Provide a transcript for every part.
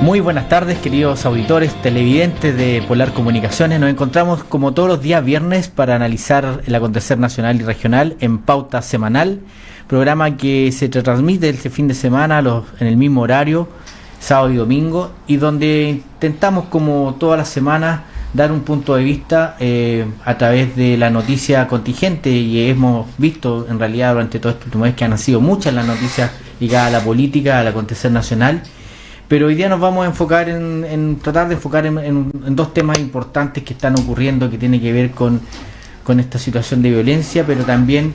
Muy buenas tardes, queridos auditores, televidentes de Polar Comunicaciones. Nos encontramos como todos los días viernes para analizar el acontecer nacional y regional en Pauta Semanal, programa que se transmite este fin de semana en el mismo horario, sábado y domingo, y donde intentamos, como todas las semanas, dar un punto de vista a través de la noticia contingente, y hemos visto en realidad durante todo este último mes que han sido muchas las noticias ligadas a la política, al acontecer nacional. Pero hoy día nos vamos a enfocar en tratar de enfocar en dos temas importantes que están ocurriendo, que tiene que ver con esta situación de violencia, pero también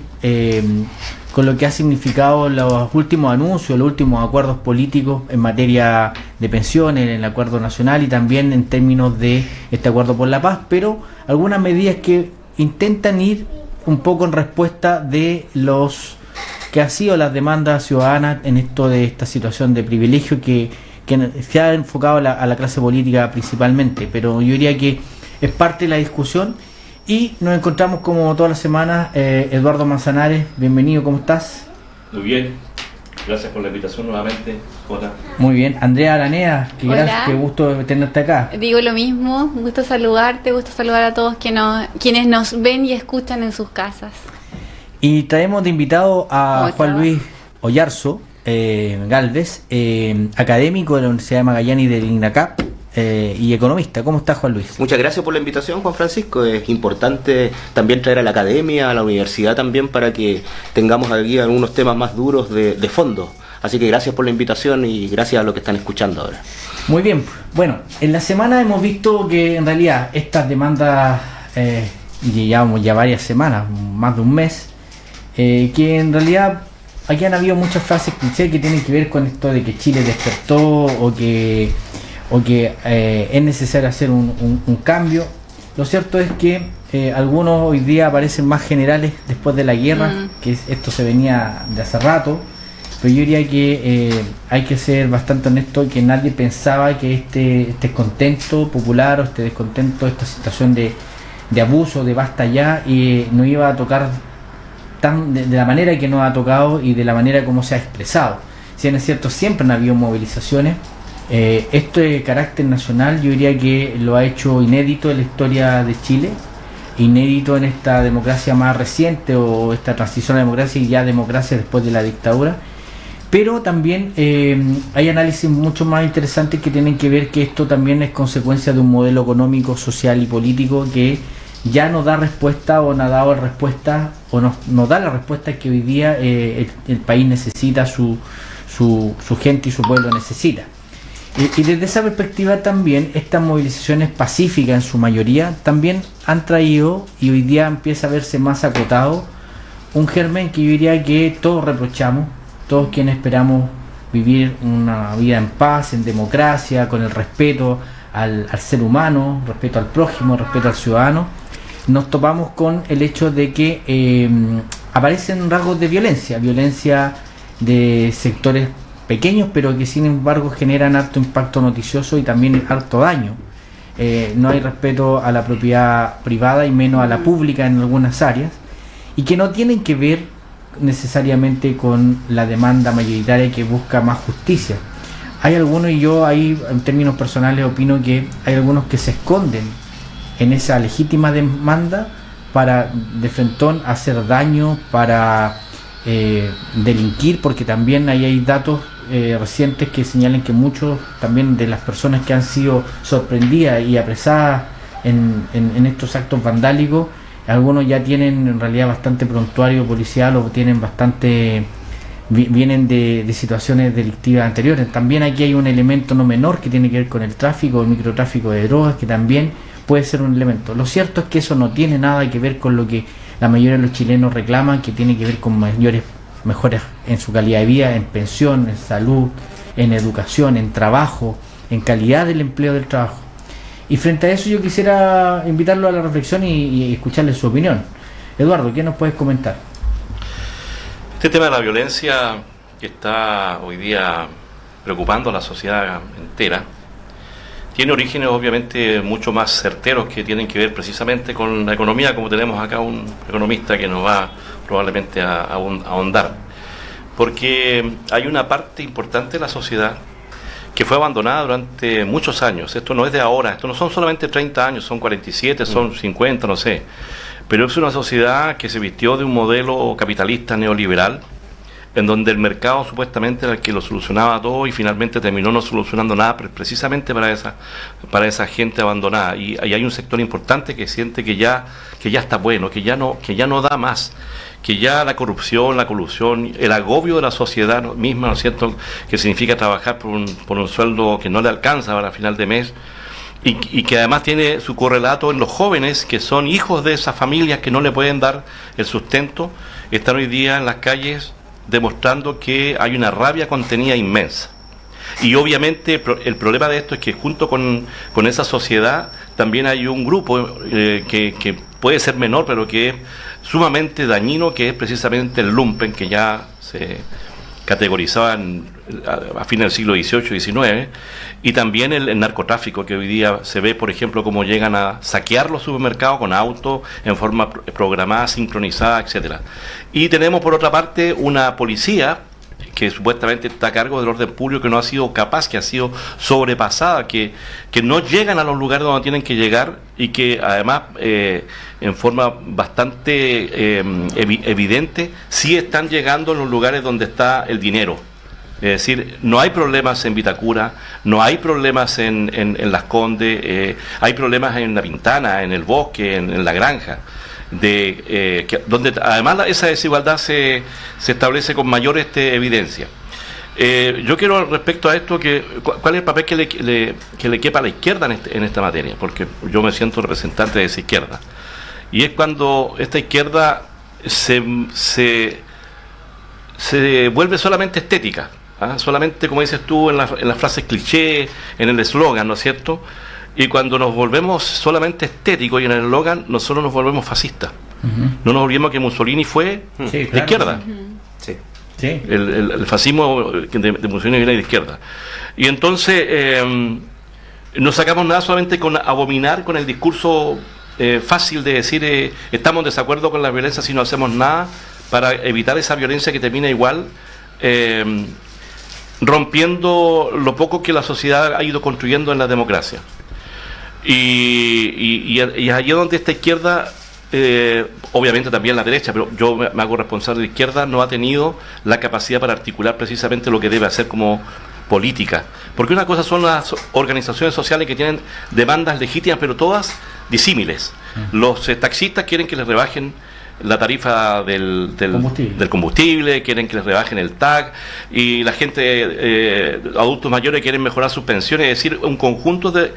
con lo que ha significado los últimos anuncios, los últimos acuerdos políticos en materia de pensiones, en el acuerdo nacional y también en términos de este acuerdo por la paz, pero algunas medidas que intentan ir un poco en respuesta de los que ha sido las demandas ciudadanas en esto de esta situación de privilegio que se ha enfocado a la clase política principalmente, pero yo diría que es parte de la discusión. Y nos encontramos como todas las semanas, Eduardo Manzanares, bienvenido, ¿cómo estás? Muy bien, gracias por la invitación nuevamente, Jota. Muy bien, Andrea Aranea, qué gusto tenerte acá. Digo lo mismo, gusto saludarte, gusto saludar a todos quienes nos ven y escuchan en sus casas. Y traemos de invitado a Juan Luis Oyarzo Galvez, académico de la Universidad de Magallanes y del INACAP, y economista. ¿Cómo estás, Juan Luis? Muchas gracias por la invitación, Juan Francisco. Es importante también traer a la academia, a la universidad también, para que tengamos aquí algunos temas más duros de fondo. Así que gracias por la invitación y gracias a los que están escuchando ahora. Muy bien, bueno, en la semana hemos visto que en realidad estas demandas, llevamos ya varias semanas, más de un mes, que en realidad aquí han habido muchas frases cliché que tienen que ver con esto de que Chile despertó o que es necesario hacer un cambio. Lo cierto es que algunos hoy día parecen más generales después de la guerra, que esto se venía de hace rato, pero yo diría que hay que ser bastante honesto, que nadie pensaba que este descontento popular o este descontento, esta situación de abuso, de basta ya, no iba a tocar de la manera que nos ha tocado y de la manera como se ha expresado. Si bien es cierto, siempre han habido movilizaciones. Esto de carácter nacional yo diría que lo ha hecho inédito en la historia de Chile, inédito en esta democracia más reciente o esta transición a la democracia y ya democracia después de la dictadura. Pero también hay análisis mucho más interesantes que tienen que ver que esto también es consecuencia de un modelo económico, social y político que ya no da respuesta o no ha dado respuesta o no da la respuesta que hoy día el país necesita, su gente y su pueblo necesita. Y desde esa perspectiva también estas movilizaciones pacíficas en su mayoría también han traído, y hoy día empieza a verse más acotado, un germen que yo diría que todos reprochamos, todos quienes esperamos vivir una vida en paz, en democracia, con el respeto al ser humano, respeto al prójimo, respeto al ciudadano. Nos topamos con el hecho de que aparecen rasgos de violencia de sectores pequeños, pero que sin embargo generan harto impacto noticioso y también harto daño. No hay respeto a la propiedad privada y menos a la pública en algunas áreas, y que no tienen que ver necesariamente con la demanda mayoritaria que busca más justicia. Hay algunos, y yo ahí en términos personales opino que hay algunos que se esconden en esa legítima demanda para de frentón hacer daño, para delinquir, porque también ahí hay datos recientes que señalan que muchos también de las personas que han sido sorprendidas y apresadas en estos actos vandálicos, algunos ya tienen en realidad bastante prontuario policial o tienen vienen de situaciones delictivas anteriores. También aquí hay un elemento no menor que tiene que ver con el tráfico, el microtráfico de drogas, que también puede ser un elemento. Lo cierto es que eso no tiene nada que ver con lo que la mayoría de los chilenos reclaman, que tiene que ver con mejoras en su calidad de vida, en pensión, en salud, en educación, en trabajo, en calidad del empleo del trabajo. Y frente a eso yo quisiera invitarlo a la reflexión y escucharle su opinión. Eduardo, ¿qué nos puedes comentar? Este tema de la violencia que está hoy día preocupando a la sociedad entera tiene orígenes obviamente mucho más certeros que tienen que ver precisamente con la economía, como tenemos acá un economista que nos va probablemente a ahondar. Porque hay una parte importante de la sociedad que fue abandonada durante muchos años. Esto no es de ahora, esto no son solamente 30 años, son 47, son 50, no sé. Pero es una sociedad que se vistió de un modelo capitalista neoliberal, en donde el mercado supuestamente era el que lo solucionaba todo y finalmente terminó no solucionando nada, precisamente para esa gente abandonada. Y hay un sector importante que siente que ya está bueno, que ya no da más, que ya la corrupción, la colusión, el agobio de la sociedad misma, ¿no es cierto?, que significa trabajar por un sueldo que no le alcanza para final de mes, y que además tiene su correlato en los jóvenes, que son hijos de esas familias que no le pueden dar el sustento, están hoy día en las calles demostrando que hay una rabia contenida inmensa. Y obviamente el problema de esto es que junto con esa sociedad también hay un grupo que puede ser menor, pero que es sumamente dañino, que es precisamente el lumpen, que ya se categorizaba a fines del siglo XVIII y XIX, y también el narcotráfico, que hoy día se ve, por ejemplo, cómo llegan a saquear los supermercados con autos en forma programada, sincronizada, etcétera. Y tenemos por otra parte una policía que supuestamente está a cargo del orden público, que no ha sido capaz, que ha sido sobrepasada, que no llegan a los lugares donde tienen que llegar, y que además en forma bastante evidente sí están llegando a los lugares donde está el dinero. Es decir, no hay problemas en Vitacura, no hay problemas en Las Condes, hay problemas en La Pintana, en El Bosque, en La Granja, donde además esa desigualdad se establece con mayor evidencia. Yo quiero, respecto a esto, ¿cuál es el papel que le quepa a la izquierda en esta materia? Porque yo me siento representante de esa izquierda. Y es cuando esta izquierda se vuelve solamente estética, solamente, como dices tú, en las frases cliché, en el eslogan, ¿no es cierto? Y cuando nos volvemos solamente estéticos y en el eslogan, nosotros nos volvemos fascistas. No nos olvidemos que Mussolini fue de izquierda. Sí. Sí. El fascismo de Mussolini viene de izquierda. Y entonces no sacamos nada solamente con abominar con el discurso fácil de decir estamos en desacuerdo con la violencia si no hacemos nada para evitar esa violencia que termina igual rompiendo lo poco que la sociedad ha ido construyendo en la democracia. Y allí es donde esta izquierda, obviamente también la derecha, pero yo me hago responsable de la izquierda, no ha tenido la capacidad para articular precisamente lo que debe hacer como política. Porque una cosa son las organizaciones sociales que tienen demandas legítimas, pero todas disímiles. Los taxistas quieren que les rebajen la tarifa del combustible, quieren que les rebajen el TAC, y la gente, adultos mayores, quieren mejorar sus pensiones, es decir, un conjunto de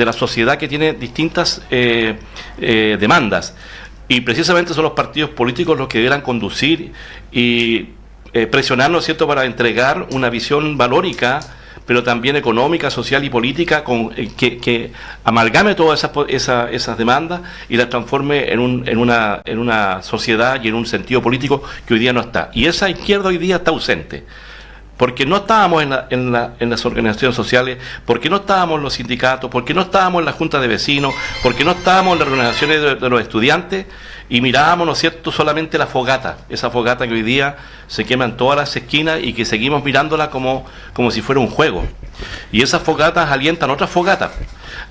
la sociedad que tiene distintas demandas, y precisamente son los partidos políticos los que deberán conducir y presionar, ¿no es cierto?, para entregar una visión valórica, pero también económica, social y política, que amalgame todas esas demandas y las transforme en una sociedad y en un sentido político que hoy día no está. Y esa izquierda hoy día está ausente, porque no estábamos en las organizaciones sociales, porque no estábamos en los sindicatos, porque no estábamos en la junta de vecinos, porque no estábamos en las organizaciones de los estudiantes, y mirábamos, ¿no es cierto?, solamente la fogata, esa fogata que hoy día se quema en todas las esquinas y que seguimos mirándola como si fuera un juego. Y esas fogatas alientan otras fogatas,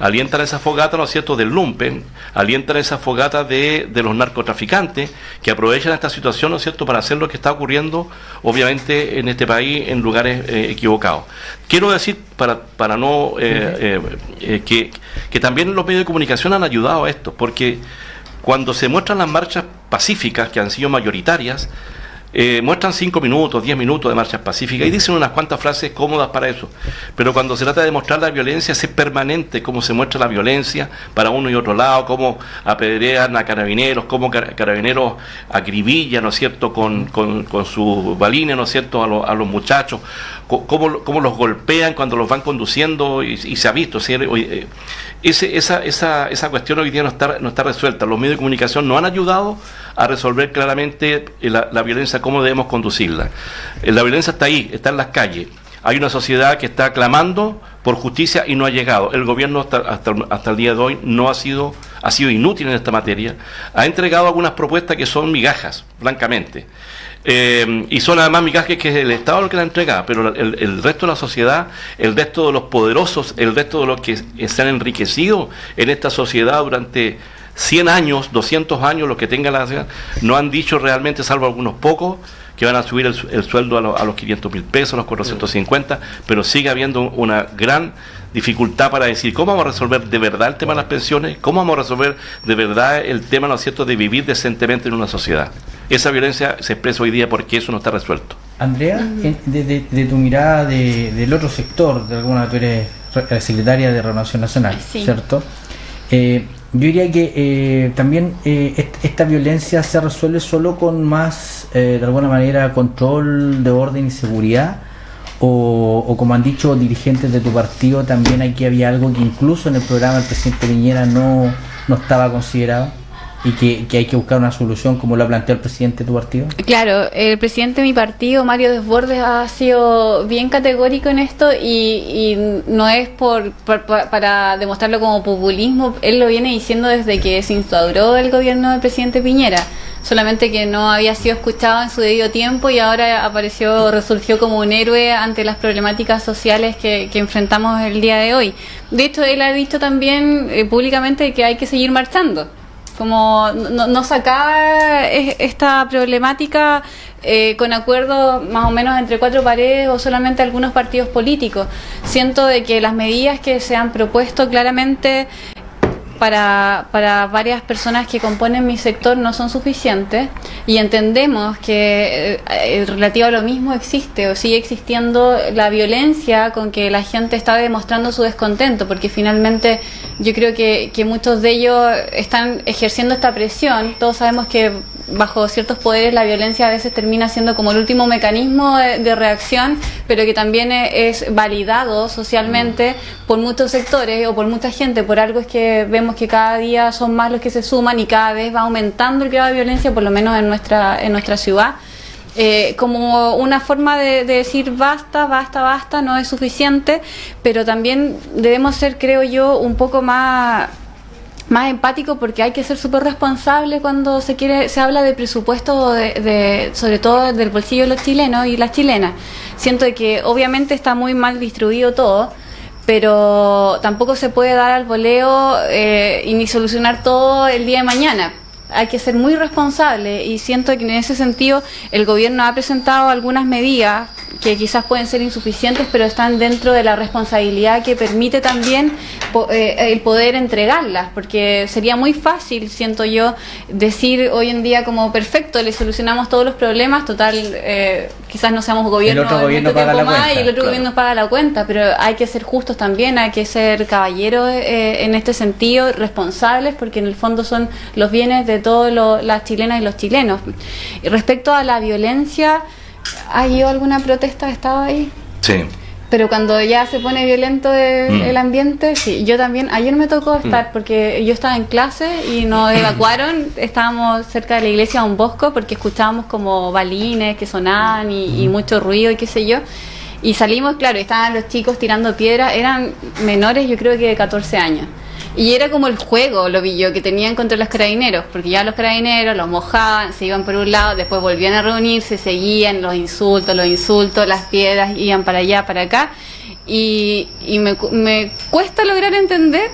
alientan esa fogata, ¿no es cierto?, del lumpen, alientan esa fogata de los narcotraficantes, que aprovechan esta situación, ¿no es cierto?, para hacer lo que está ocurriendo, obviamente, en este país, en lugares equivocados. Quiero decir, para no que también los medios de comunicación han ayudado a esto, porque cuando se muestran las marchas pacíficas, que han sido mayoritarias, muestran 5 minutos, 10 minutos de marchas pacíficas y dicen unas cuantas frases cómodas para eso. Pero cuando se trata de mostrar la violencia, es permanente cómo se muestra la violencia para uno y otro lado, cómo apedrean a carabineros, cómo carabineros acribillan, ¿no es cierto?, con sus balines, ¿no es cierto?, a los muchachos, cómo los golpean cuando los van conduciendo, y se ha visto, ¿sí? Esa cuestión hoy día no está resuelta. Los medios de comunicación no han ayudado a resolver claramente la violencia, cómo debemos conducirla. La violencia está ahí, está en las calles. Hay una sociedad que está clamando por justicia y no ha llegado. El gobierno hasta el día de hoy ha sido inútil en esta materia. Ha entregado algunas propuestas que son migajas, francamente. Y son además migajas que es el Estado el que la entrega, pero el resto de la sociedad, el resto de los poderosos, el resto de los que se han enriquecido en esta sociedad durante 100 años, 200 años, los que tengan la sociedad, no han dicho realmente, salvo algunos pocos, que van a subir el sueldo a los 500.000 pesos, a los 450, pero sigue habiendo una gran dificultad para decir cómo vamos a resolver de verdad el tema de las pensiones, cómo vamos a resolver de verdad el tema, ¿no es cierto?, de vivir decentemente en una sociedad. Esa violencia se expresa hoy día porque eso no está resuelto. Andrea, de tu mirada del otro sector, de alguna, tú eres secretaria de Renovación Nacional, sí, ¿cierto? Yo diría que también esta violencia se resuelve solo con más, de alguna manera, control de orden y seguridad, o como han dicho dirigentes de tu partido, también aquí había algo que incluso en el programa del presidente Piñera no estaba considerado, y que hay que buscar una solución como lo ha planteado el presidente de tu partido. Claro, el presidente de mi partido, Mario Desbordes, ha sido bien categórico en esto y no es para demostrarlo como populismo. Él lo viene diciendo desde que se instauró el gobierno del presidente Piñera, solamente que no había sido escuchado en su debido tiempo y ahora resurgió como un héroe ante las problemáticas sociales que enfrentamos el día de hoy. De hecho, él ha dicho también públicamente que hay que seguir marchando, como no sacar esta problemática con acuerdos más o menos entre cuatro paredes o solamente algunos partidos políticos. Siento de que las medidas que se han propuesto claramente para varias personas que componen mi sector no son suficientes, y entendemos que relativo a lo mismo existe o sigue existiendo la violencia con que la gente está demostrando su descontento, porque finalmente yo creo que muchos de ellos están ejerciendo esta presión. Todos sabemos que bajo ciertos poderes la violencia a veces termina siendo como el último mecanismo de reacción, pero que también es validado socialmente por muchos sectores o por mucha gente. Por algo es que vemos que cada día son más los que se suman y cada vez va aumentando el grado de violencia, por lo menos en nuestra ciudad. Como una forma de decir basta, no es suficiente, pero también debemos ser, creo yo, un poco más empático, porque hay que ser súper responsable cuando se habla de presupuesto, sobre todo del bolsillo de los chilenos y las chilenas. Siento que obviamente está muy mal distribuido todo, pero tampoco se puede dar al voleo y ni solucionar todo el día de mañana. Hay que ser muy responsable, y siento que en ese sentido el gobierno ha presentado algunas medidas que quizás pueden ser insuficientes, pero están dentro de la responsabilidad que permite también el poder entregarlas, porque sería muy fácil, siento yo, decir hoy en día como perfecto, le solucionamos todos los problemas, total, quizás no seamos gobierno, el otro gobierno paga la cuenta, y el otro gobierno paga la cuenta, pero hay que ser justos también, hay que ser caballeros en este sentido, responsables, porque en el fondo son los bienes de todas las chilenas y los chilenos. Y respecto a la violencia, ¿ha habido alguna protesta? ¿Estaba ahí? Sí. Pero cuando ya se pone violento el ambiente, sí. Yo también, ayer me tocó estar, porque yo estaba en clase y nos evacuaron, estábamos cerca de la iglesia Don Bosco, porque escuchábamos como balines que sonaban y mucho ruido y qué sé yo. Y salimos, claro, estaban los chicos tirando piedras, eran menores, yo creo que de 14 años. Y era como el juego, lo vi yo, que tenían contra los carabineros, porque ya los carabineros los mojaban, se iban por un lado, después volvían a reunirse, seguían los insultos, las piedras, iban para allá, para acá, y me cuesta lograr entender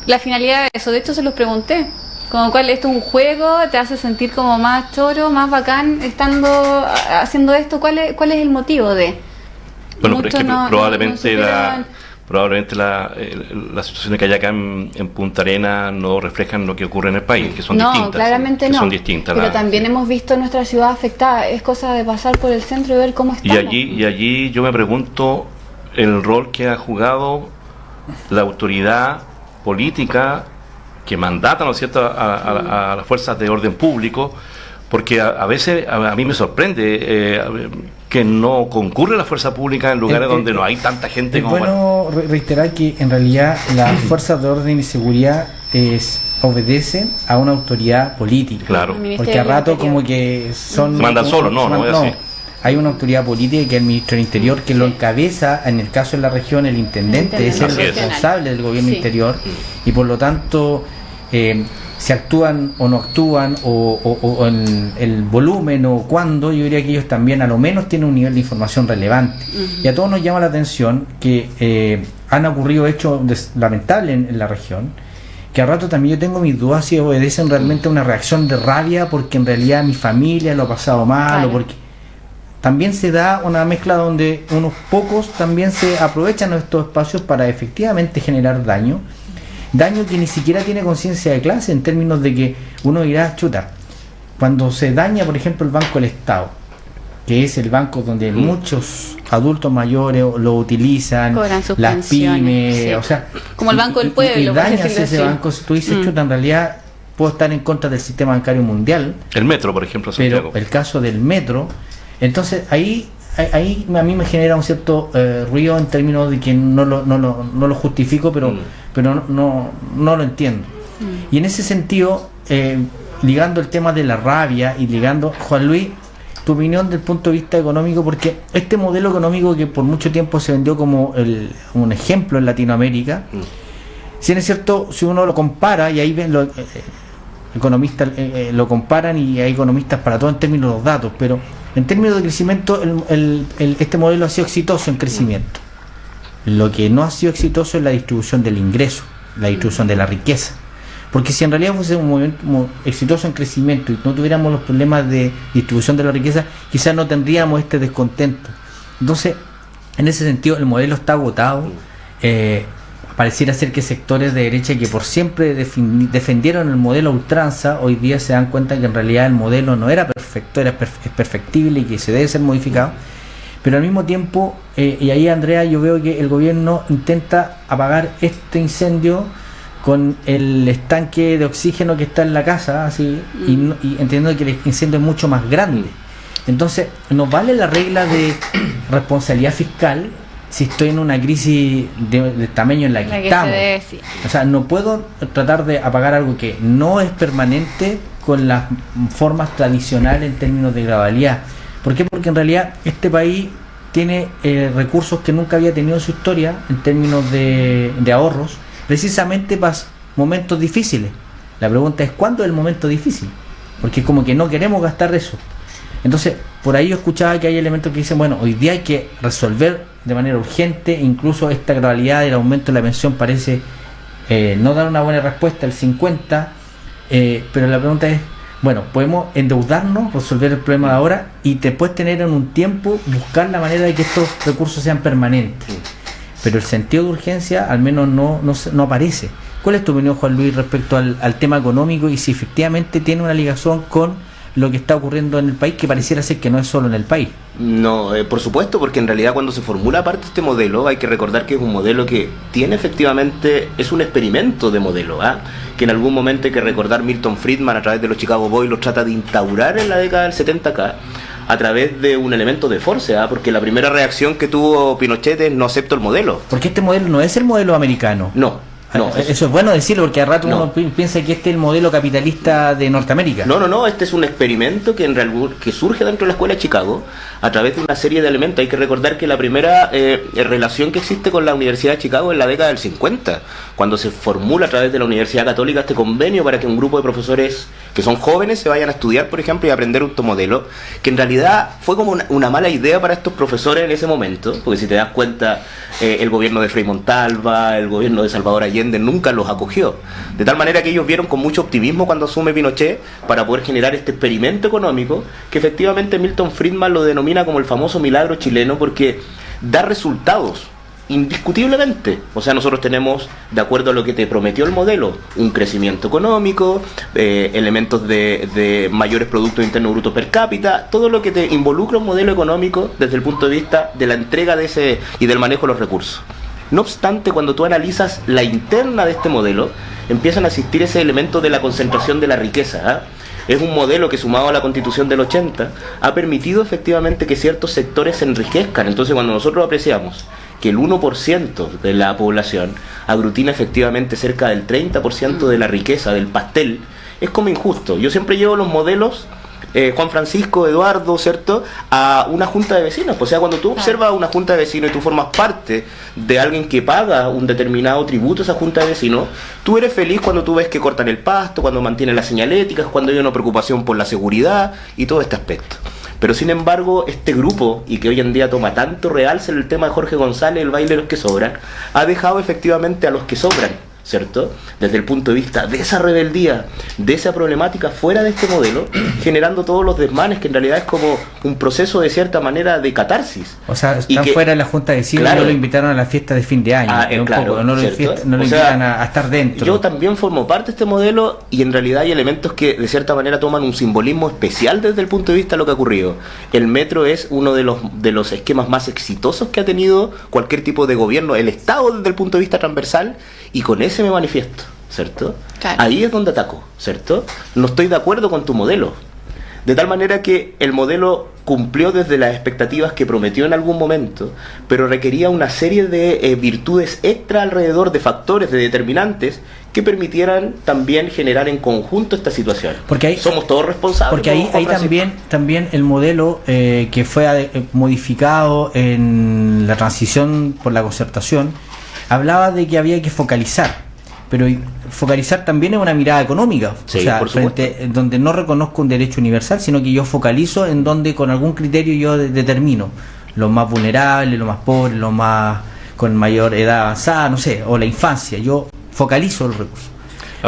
la finalidad de eso. De hecho, se los pregunté, como cuál, esto es un juego, te hace sentir como más choro, más bacán haciendo esto, ¿cuál es el motivo de? Bueno, pero es que probablemente las situaciones que hay acá en Punta Arenas no reflejan lo que ocurre en el país, que son distintas. No, claramente no. Son distintas, pero también hemos visto nuestra ciudad afectada. Es cosa de pasar por el centro y ver cómo estamos. Y allí yo me pregunto el rol que ha jugado la autoridad política que mandata, ¿no es cierto?, a las fuerzas de orden público, porque a veces a mí me sorprende que no concurre la fuerza pública en lugares donde no hay tanta gente. Es bueno reiterar que en realidad las fuerzas de orden y seguridad obedecen a una autoridad política. Claro. Porque a rato como que son... Mandan solos, no. hay una autoridad política que es el ministro del Interior, que lo encabeza, en el caso de la región, el intendente es el responsable del gobierno interior, y por lo tanto si actúan o no actúan o en el volumen o cuándo, yo diría que ellos también a lo menos tienen un nivel de información relevante. Y a todos nos llama la atención que han ocurrido hechos lamentables en la región, que a rato también yo tengo mis dudas si obedecen realmente a una reacción de rabia porque en realidad mi familia lo ha pasado mal, o porque también se da una mezcla donde unos pocos también se aprovechan de estos espacios para efectivamente generar daño que ni siquiera tiene conciencia de clase, en términos de que uno dirá, chuta, cuando se daña por ejemplo el Banco del Estado, que es el banco donde muchos adultos mayores lo utilizan, las pymes, o sea, como el Banco del Pueblo, y dañas ese banco, si tú dices, chuta, en realidad puedo estar en contra del sistema bancario mundial, el metro por ejemplo, Santiago. Pero el caso del metro, entonces ahí a mí me genera un cierto ruido, en términos de que no lo justifico, pero no lo entiendo. Y en ese sentido, ligando el tema de la rabia y ligando, Juan Luis, tu opinión del punto de vista económico, porque este modelo económico que por mucho tiempo se vendió como un ejemplo en Latinoamérica, si es cierto, si uno lo compara, y ahí ven los economistas lo comparan, y hay economistas para todo en términos de los datos, pero en términos de crecimiento este modelo ha sido exitoso en crecimiento. Lo que no ha sido exitoso es la distribución del ingreso, la distribución de la riqueza, porque si en realidad fuese un movimiento exitoso en crecimiento y no tuviéramos los problemas de distribución de la riqueza, quizás no tendríamos este descontento. Entonces, en ese sentido, el modelo está agotado. Pareciera ser que sectores de derecha que por siempre defendieron el modelo a ultranza, hoy día se dan cuenta que en realidad el modelo no era perfecto, es perfectible y que se debe ser modificado. Pero al mismo tiempo, y ahí, Andrea, yo veo que el gobierno intenta apagar este incendio con el estanque de oxígeno que está en la casa, así, y entendiendo que el incendio es mucho más grande. Entonces, ¿nos vale la regla de responsabilidad fiscal si estoy en una crisis de tamaño en la que estamos? O sea, no puedo tratar de apagar algo que no es permanente con las formas tradicionales en términos de gradualidad. ¿Por qué? Porque en realidad este país tiene recursos que nunca había tenido en su historia en términos de ahorros, precisamente para momentos difíciles. La pregunta es, ¿cuándo es el momento difícil? Porque como que no queremos gastar eso. Entonces, por ahí yo escuchaba que hay elementos que dicen, bueno, hoy día hay que resolver de manera urgente, incluso esta gradualidad del aumento de la pensión parece no dar una buena respuesta, el 50, pero la pregunta es, bueno, podemos endeudarnos, resolver el problema de ahora y después tener en un tiempo, buscar la manera de que estos recursos sean permanentes. Pero el sentido de urgencia al menos no aparece. ¿Cuál es tu opinión, Juan Luis, respecto al tema económico y si efectivamente tiene una ligación con lo que está ocurriendo en el país, que pareciera ser que no es solo en el país? No, por supuesto, porque en realidad cuando se formula parte de este modelo hay que recordar que es un modelo que tiene efectivamente, es un experimento de modelo, que en algún momento hay que recordar Milton Friedman a través de los Chicago Boys lo trata de instaurar en la década del 70 acá, a través de un elemento de force, porque la primera reacción que tuvo Pinochet es no acepto el modelo. Porque este modelo no es el modelo americano. No, eso es bueno decirlo, porque a rato uno piensa que este es el modelo capitalista de Norteamérica. No, este es un experimento que en realidad que surge dentro de la escuela de Chicago a través de una serie de elementos. Hay que recordar que la primera relación que existe con la Universidad de Chicago es la década del 50, cuando se formula a través de la Universidad Católica este convenio para que un grupo de profesores que son jóvenes se vayan a estudiar, por ejemplo, y aprender un modelo, que en realidad fue como una mala idea para estos profesores en ese momento, porque si te das cuenta, el gobierno de Frei Montalva, el gobierno de Salvador Allende nunca los acogió, de tal manera que ellos vieron con mucho optimismo cuando asume Pinochet para poder generar este experimento económico que efectivamente Milton Friedman lo denomina como el famoso milagro chileno, porque da resultados indiscutiblemente. O sea, nosotros tenemos, de acuerdo a lo que te prometió el modelo, un crecimiento económico, elementos de mayores productos internos brutos per cápita, todo lo que te involucra un modelo económico desde el punto de vista de la entrega de ese y del manejo de los recursos. No obstante, cuando tú analizas la interna de este modelo, empiezan a existir ese elemento de la concentración de la riqueza. Es un modelo que, sumado a la Constitución del 80, ha permitido efectivamente que ciertos sectores se enriquezcan. Entonces, cuando nosotros apreciamos que el 1% de la población aglutina efectivamente cerca del 30% de la riqueza del pastel, es como injusto. Yo siempre llevo los modelos Juan Francisco, Eduardo, ¿cierto? A una junta de vecinos. O sea, cuando tú observas una junta de vecinos y tú formas parte de alguien que paga un determinado tributo a esa junta de vecinos, tú eres feliz cuando tú ves que cortan el pasto, cuando mantienen las señaléticas, cuando hay una preocupación por la seguridad y todo este aspecto. Pero sin embargo, este grupo, y que hoy en día toma tanto realce en el tema de Jorge González, el baile de los que sobran, ha dejado efectivamente a los que sobran, ¿cierto? Desde el punto de vista de esa rebeldía, de esa problemática fuera de este modelo, generando todos los desmanes, que en realidad es como un proceso de cierta manera de catarsis. O sea, están fuera de la Junta de Vecinos, claro, no lo invitaron a la fiesta de fin de año, claro, no lo invitan a estar dentro. Yo también formo parte de este modelo y en realidad hay elementos que de cierta manera toman un simbolismo especial desde el punto de vista de lo que ha ocurrido. El metro es uno de los esquemas más exitosos que ha tenido cualquier tipo de gobierno, el Estado desde el punto de vista transversal, y con ese me manifiesto, ¿cierto? Claro. Ahí es donde ataco, ¿cierto? No estoy de acuerdo con tu modelo. De tal manera que el modelo cumplió desde las expectativas que prometió en algún momento, pero requería una serie de virtudes extra alrededor de factores, de determinantes, que permitieran también generar en conjunto esta situación. Porque ahí, somos todos responsables. Porque ahí también el modelo que fue modificado en la transición por la concertación, hablaba de que había que focalizar, pero focalizar también es una mirada económica, sí, o sea, por supuesto, donde no reconozco un derecho universal, sino que yo focalizo en donde con algún criterio yo determino los más vulnerables, los más pobres, los más con mayor edad avanzada, no sé, o la infancia, yo focalizo los recursos.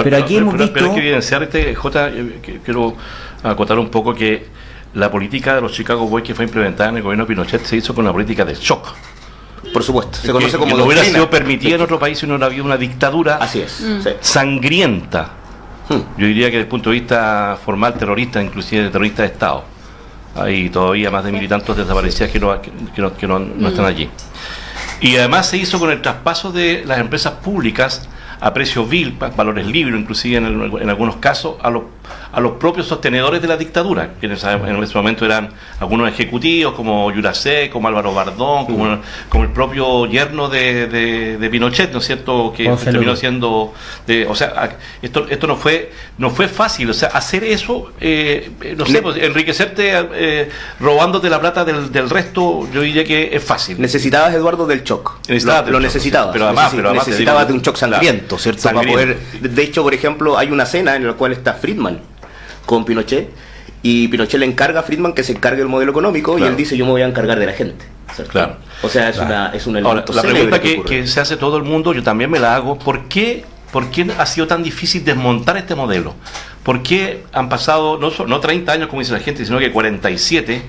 Pero aquí hemos visto... Pero hay que evidenciar, Jota, quiero acotar un poco que la política de los Chicago Boys que fue implementada en el gobierno de Pinochet se hizo con una política de shock. Por supuesto, se conoce como que no hubiera sido permitida en otro país si no hubiera habido una dictadura sangrienta. Yo diría que desde el punto de vista formal terrorista, inclusive de terrorista de Estado. Hay todavía más de 1.000 y tantos desaparecidos que no están allí. Y además se hizo con el traspaso de las empresas públicas a precio vil, valores libres, inclusive en algunos casos, a los propios sostenedores de la dictadura, que en ese momento eran algunos ejecutivos como Yuracé, como Álvaro Bardón, como el propio yerno de Pinochet, ¿no es cierto?, que terminó siendo... o sea, esto no fue fácil, o sea, hacer eso, no sé, pues, enriquecerte robándote la plata del resto, yo diría que es fácil. Necesitabas, Eduardo, del shock. Lo necesitabas. Pero además necesitabas de un shock sangriento, ¿cierto? Para poder, de hecho, por ejemplo, hay una escena en la cual está Friedman con Pinochet, y Pinochet le encarga a Friedman que se encargue del modelo económico, y él dice: yo me voy a encargar de la gente, ¿cierto? Claro. O sea, es un elemento. Ahora, la pregunta que se hace todo el mundo, yo también me la hago: ¿por qué ha sido tan difícil desmontar este modelo? ¿Por qué han pasado no 30 años, como dice la gente, sino que 47,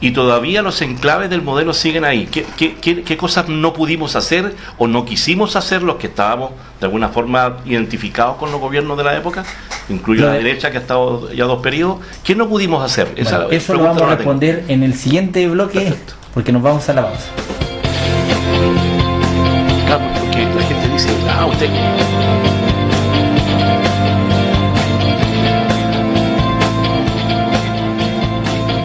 y todavía los enclaves del modelo siguen ahí? ¿Qué cosas no pudimos hacer o no quisimos hacer los que estábamos de alguna forma identificados con los gobiernos de la época, incluyo la derecha, que ha estado ya 2 periodos? ¿Qué no pudimos hacer? Eso lo vamos a responder en el siguiente bloque. Perfecto. Porque nos vamos a la pausa. Claro, porque la gente dice: usted...